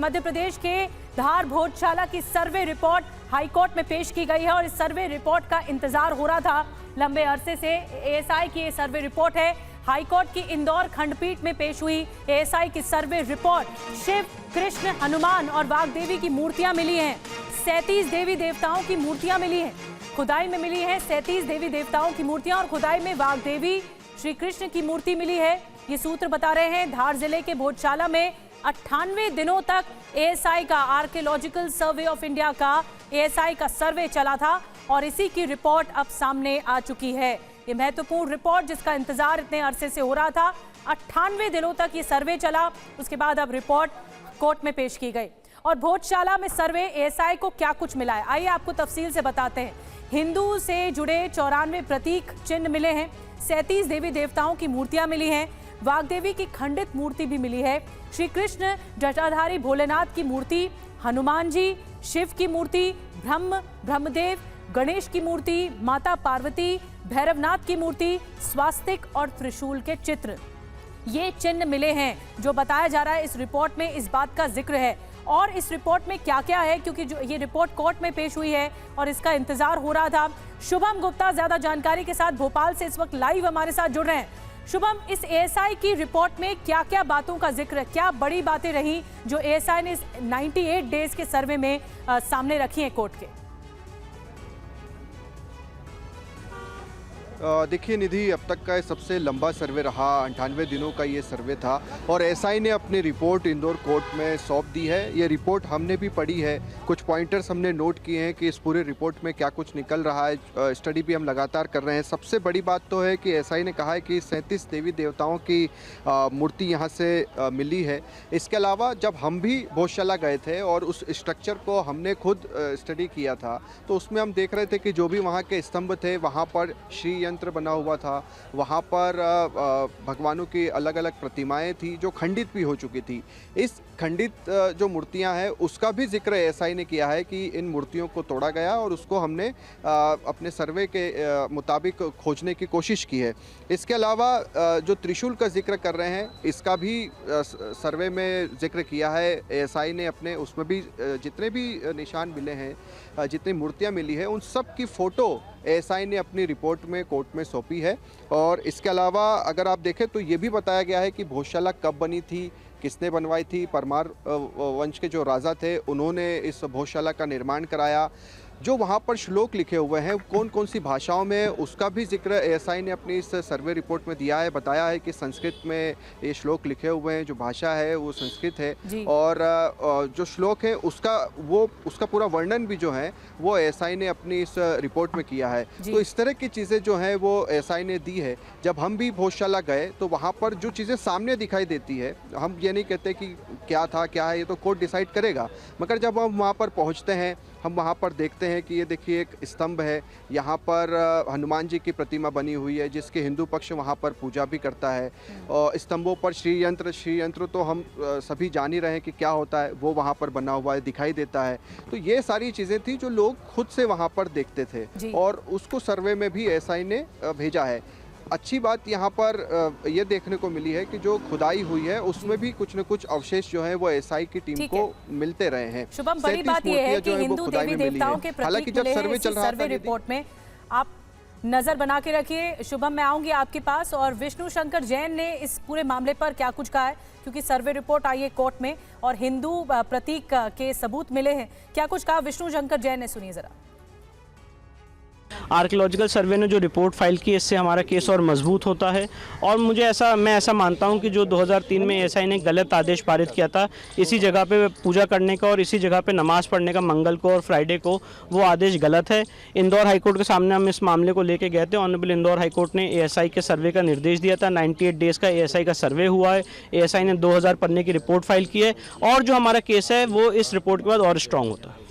मध्य प्रदेश के धार भोजशाला की survey report high court में पेश की गई है और इस सर्वे रिपोर्ट का इंतजार हो रहा था लंबे अरसे से। एएसआई की ये सर्वे रिपोर्ट है, हाईकोर्ट की इंदौर खंडपीठ में पेश हुई एएसआई की सर्वे रिपोर्ट। शिव, कृष्ण, हनुमान और वाग्देवी की मूर्तियां मिली हैं। 37 देवी देवताओं की मूर्तियां मिली हैं, खुदाई में मिली है 37 देवी देवताओं की मूर्तियां और खुदाई में वाग्देवी श्री कृष्ण की मूर्ति मिली है। ये सूत्र बता रहे हैं धार जिले के भोजशाला में 98 दिनों तक एएसआई का, आर्कियोलॉजिकल सर्वे ऑफ इंडिया का एएसआई का सर्वे चला था और इसी की रिपोर्ट अब सामने आ चुकी है। ये महत्वपूर्ण रिपोर्ट जिसका इंतजार इतने अरसे से हो रहा था, 98 दिनों तक ये सर्वे चला, उसके बाद अब रिपोर्ट कोर्ट में पेश की गई। और भोजशाला में सर्वे एएसआई को क्या कुछ मिला है, आइए आपको तफसील से बताते हैं। हिंदू से जुड़े 94 प्रतीक चिन्ह मिले हैं, 37 देवी देवताओं की मूर्तियां मिली हैं, वाग्देवी की खंडित मूर्ति भी मिली है, श्री कृष्ण जटाधारी भोलेनाथ की मूर्ति, हनुमान जी, शिव की मूर्ति, ब्रह्मदेव, गणेश की मूर्ति, माता पार्वती, भैरवनाथ की मूर्ति, स्वास्तिक और त्रिशूल के चित्र, ये चिन्ह मिले हैं। जो बताया जा रहा है इस रिपोर्ट में इस बात का जिक्र है। और इस रिपोर्ट में क्या क्या है, क्योंकि जो ये रिपोर्ट कोर्ट में पेश हुई है और इसका इंतजार हो रहा था। शुभम गुप्ता ज्यादा जानकारी के साथ भोपाल से इस वक्त लाइव हमारे साथ जुड़ रहे हैं। शुभम, इस एएसआई की रिपोर्ट में क्या क्या बातों का जिक्र है, क्या बड़ी बातें रही जो एएसआई ने इस 98 डेज के सर्वे में सामने रखी हैं कोर्ट के? देखिए निधि, अब तक का सबसे लंबा सर्वे रहा, 98 दिनों का ये सर्वे था और एएसआई ने अपनी रिपोर्ट इंदौर कोर्ट में सौंप दी है। ये रिपोर्ट हमने भी पढ़ी है, कुछ पॉइंटर्स हमने नोट किए हैं कि इस पूरे रिपोर्ट में क्या कुछ निकल रहा है। स्टडी भी हम लगातार कर रहे हैं। सबसे बड़ी बात तो है कि एएसआई ने कहा है कि 37 देवी देवताओं की मूर्ति यहाँ से मिली है। इसके अलावा जब हम भी भोजशाला गए थे और उस स्ट्रक्चर को हमने खुद स्टडी किया था तो उसमें हम देख रहे थे कि जो भी वहाँ के स्तंभ थे वहाँ पर श्री यंत्र बना हुआ था, वहाँ पर भगवानों की अलग अलग प्रतिमाएं थी जो खंडित भी हो चुकी थी। इस खंडित जो मूर्तियां हैं उसका भी जिक्र एएसआई ने किया है कि इन मूर्तियों को तोड़ा गया और उसको हमने अपने सर्वे के मुताबिक खोजने की कोशिश की है। इसके अलावा जो त्रिशूल का जिक्र कर रहे हैं इसका भी सर्वे में जिक्र किया है एएसआई ने अपने, उसमें भी जितने भी निशान मिले हैं, जितनी मूर्तियां मिली है, उन सब की फ़ोटो एएसआई ने अपनी रिपोर्ट में कोर्ट में सौंपी है। और इसके अलावा अगर आप देखें तो ये भी बताया गया है कि भोजशाला कब बनी थी, किसने बनवाई थी। परमार वंश के जो राजा थे उन्होंने इस भोजशाला का निर्माण कराया। जो वहाँ पर श्लोक लिखे हुए हैं कौन कौन सी भाषाओं में, उसका भी जिक्र एएसआई ने अपनी इस सर्वे रिपोर्ट में दिया है। बताया है कि संस्कृत में ये श्लोक लिखे हुए हैं, जो भाषा है वो संस्कृत है और जो श्लोक है उसका पूरा वर्णन भी जो है वो एएसआई ने अपनी इस रिपोर्ट में किया है। तो इस तरह की चीज़ें जो हैं वो एएसआई ने दी है। जब हम भी भोजशाला गए तो वहाँ पर जो चीज़ें सामने दिखाई देती है, हम ये नहीं कहते कि क्या था क्या है, ये तो कोर्ट डिसाइड करेगा, मगर जब हम वहाँ पर पहुँचते हैं हम वहाँ पर देखते हैं कि ये देखिए एक स्तंभ है, यहाँ पर हनुमान जी की प्रतिमा बनी हुई है जिसके हिंदू पक्ष वहाँ पर पूजा भी करता है। और स्तंभों पर श्री यंत्र तो हम सभी जान ही रहे हैं कि क्या होता है, वो वहाँ पर बना हुआ है, दिखाई देता है। तो ये सारी चीज़ें थी जो लोग खुद से वहाँ पर देखते थे और उसको सर्वे में भी एएसआई ने भेजा है। अच्छी बात यहाँ पर ये देखने को मिली है कि जो खुदाई हुई है उसमें भी कुछ न कुछ अवशेष जो है वो एएसआई की टीम को मिलते रहे हैं। शुभम, बड़ी बात ये है कि हिंदू देवी देवताओं के प्रतीक मिले हैं इस सर्वे रिपोर्ट में। आप नजर बना के रखिए। शुभम, मैं आऊंगी आपके पास। और विष्णु शंकर जैन ने इस पूरे मामले पर क्या कुछ कहा है, क्योंकि सर्वे रिपोर्ट आई है कोर्ट में और हिंदू प्रतीक के सबूत मिले हैं, क्या कुछ कहा विष्णु शंकर जैन ने, सुनिए जरा। आर्कियोलॉजिकल सर्वे ने जो रिपोर्ट फाइल की इससे हमारा केस और मजबूत होता है और मैं ऐसा मानता हूं कि जो 2003 में एएसआई ने गलत आदेश पारित किया था इसी जगह पे पूजा करने का और इसी जगह पे नमाज पढ़ने का मंगल को और फ्राइडे को, वो आदेश गलत है। इंदौर हाईकोर्ट के सामने हम इस मामले को लेके गए थे। ऑनरेबल इंदौर हाईकोर्ट ने एएसआई के सर्वे का निर्देश दिया था। 98 डेज का एएसआई का सर्वे हुआ है। एएसआई ने 2000 पन्ने की रिपोर्ट फाइल की है और जो हमारा केस है वो इस रिपोर्ट के बाद और स्ट्रॉन्ग होता है।